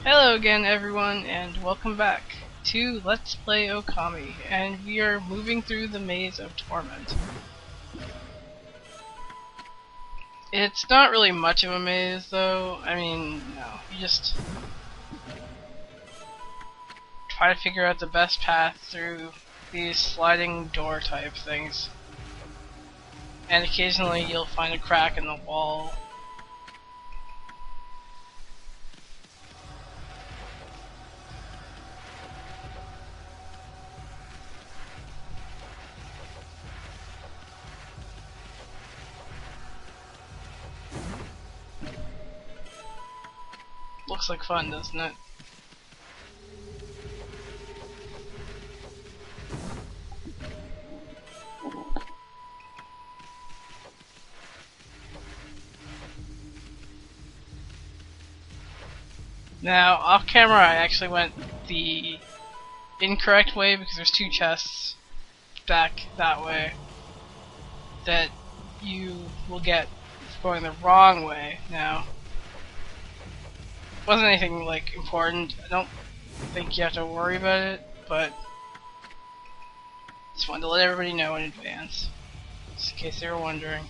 Hello again everyone and welcome back to Let's Play Okami, and we are moving through the Maze of Torment. It's not really much of a maze though. I mean, no, you just try to figure out the best path through these sliding door type things. And occasionally you'll find a crack in the wall. Looks like fun, doesn't it? Now, off camera I actually went the incorrect way because there's two chests back that way that you will get going the wrong way. Now, wasn't anything like important. I don't think you have to worry about it, but just wanted to let everybody know in advance, just in case they were wondering.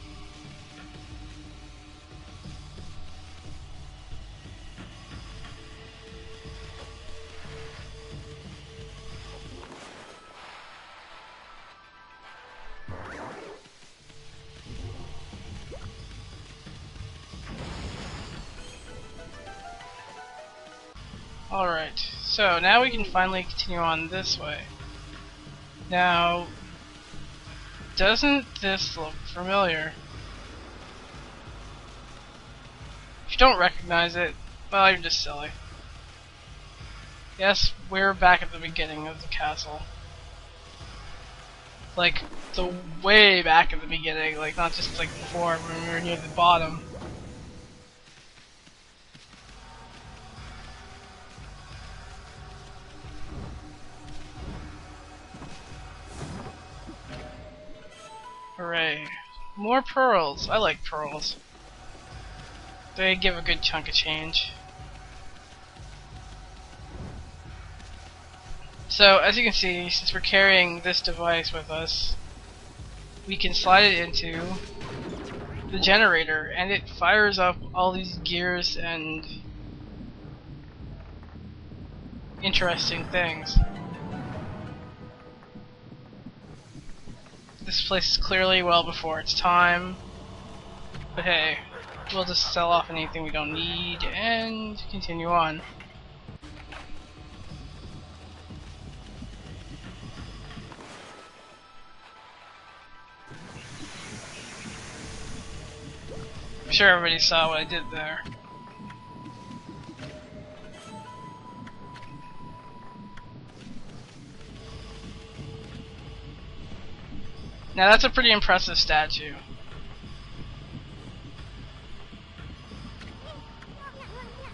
Alright, so now we can finally continue on this way. Now, doesn't this look familiar? If you don't recognize it, well, you're just silly. Yes, we're back at the beginning of the castle. Like, the way back at the beginning, like not just like before when we were near the bottom. Hooray. More pearls. I like pearls. They give a good chunk of change. So, as you can see, since we're carrying this device with us, we can slide it into the generator, and it fires up all these gears and interesting things. This place is clearly well before its time, but hey, we'll just sell off anything we don't need and continue on. I'm sure everybody saw what I did there. Now that's a pretty impressive statue.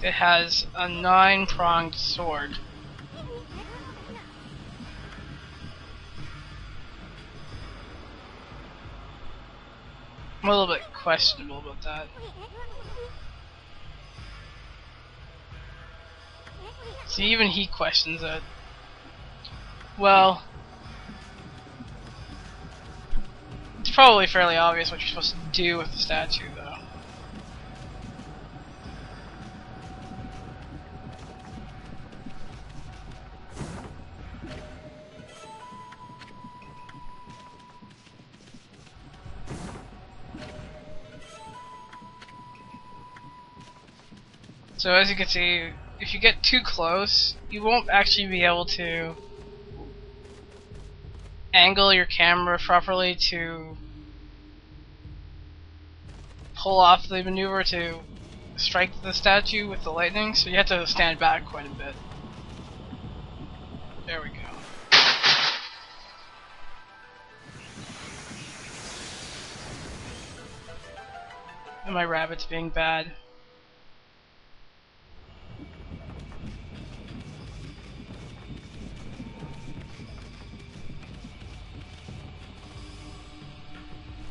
It has a 9-pronged sword. I'm a little bit questionable about that. See, even he questions it. Well, it's probably fairly obvious what you're supposed to do with the statue, though. So as you can see, if you get too close, you won't actually be able to angle your camera properly to pull off the maneuver to strike the statue with the lightning, so you have to stand back quite a bit. There we go. And my rabbit's being bad.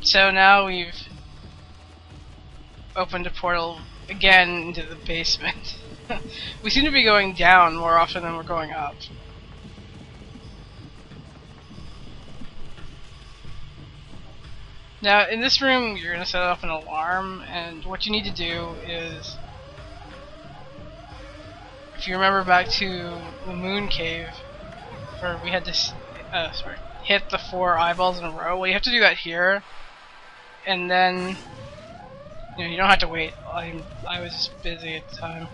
So now we've opened a portal again into the basement. We seem to be going down more often than we're going up. Now, in this room, you're going to set up an alarm, and what you need to do is, if you remember back to the moon cave, where we had to hit the 4 eyeballs in a row, well, you have to do that here, and then, you don't have to wait. I was just busy at the time.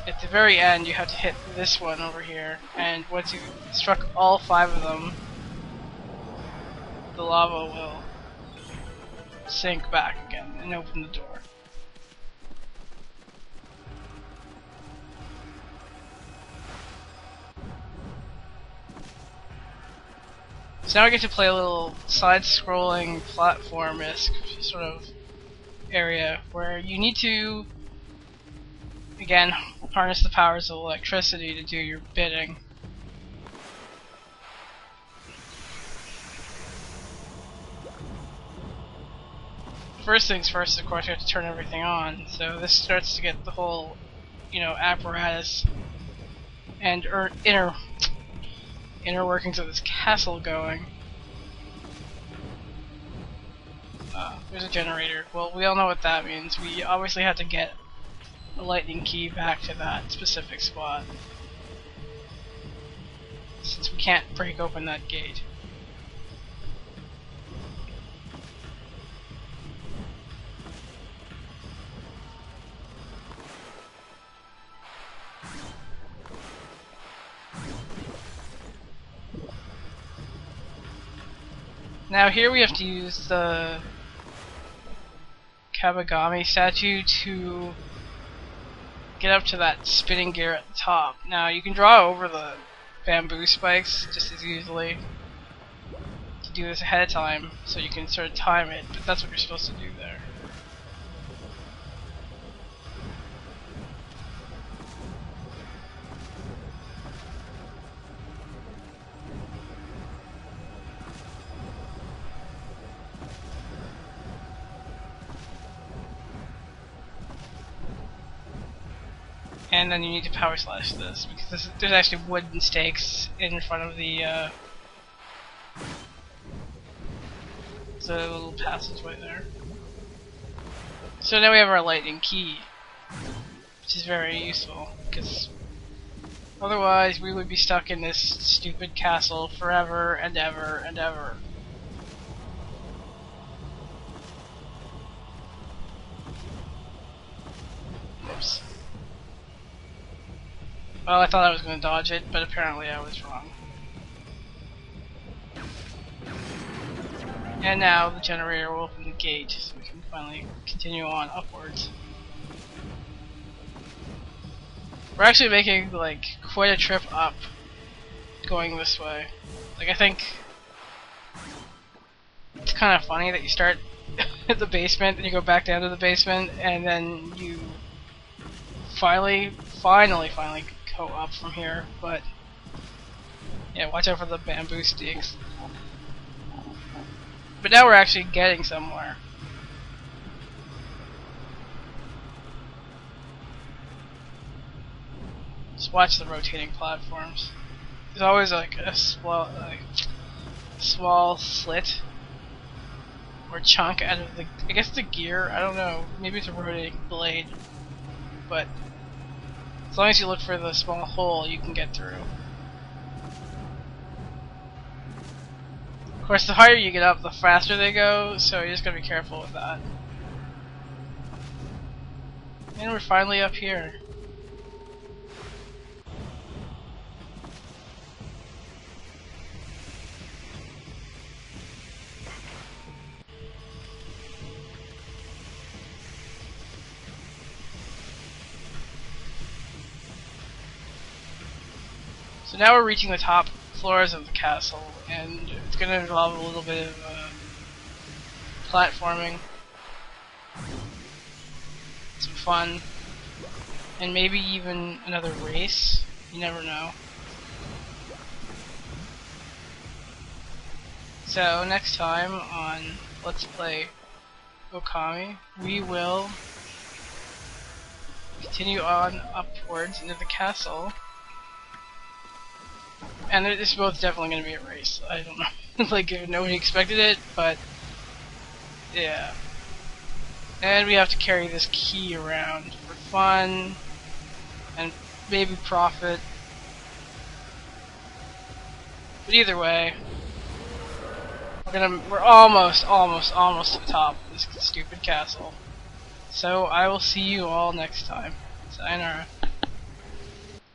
At the very end, you have to hit this one over here, and once you struck all 5 of them, the lava will sink back again and open the door. So now we get to play a little side-scrolling platform-esque sort of area where you need to, again, harness the powers of electricity to do your bidding. First things first, of course, you have to turn everything on. So this starts to get the whole, apparatus and inner workings of this castle going. There's a generator. Well, we all know what that means. We obviously have to get a lightning key back to that specific spot, since we can't break open that gate. Now here we have to use the Okami statue to get up to that spinning gear at the top. Now you can draw over the bamboo spikes just as easily to do this ahead of time, so you can sort of time it, but that's what you're supposed to do there. And then you need to power slash this, because there's actually wooden stakes in front of the little passageway there. So now we have our lightning key, which is very useful, because otherwise we would be stuck in this stupid castle forever and ever and ever. Oops. Well, I thought I was going to dodge it, but apparently I was wrong. And now the generator will open the gate, so we can finally continue on upwards. We're actually making, quite a trip up going this way. I think it's kind of funny that you start at the basement, and you go back down to the basement, and then you finally go up from here, but yeah, watch out for the bamboo sticks. But now we're actually getting somewhere. Just watch the rotating platforms. There's always a small slit or chunk out of I guess the gear, I don't know, maybe it's a rotating blade, but as long as you look for the small hole, you can get through. Of course, the higher you get up, the faster they go, so you just gotta be careful with that. And we're finally up here. So now we're reaching the top floors of the castle, and it's going to involve a little bit of platforming, some fun, and maybe even another race. You never know. So next time on Let's Play Okami, we will continue on upwards into the castle. And this is both definitely going to be a race. I don't know. Like, nobody expected it, but yeah. And we have to carry this key around for fun and maybe profit. But either way, we're almost to the top of this stupid castle. So I will see you all next time. Sayonara.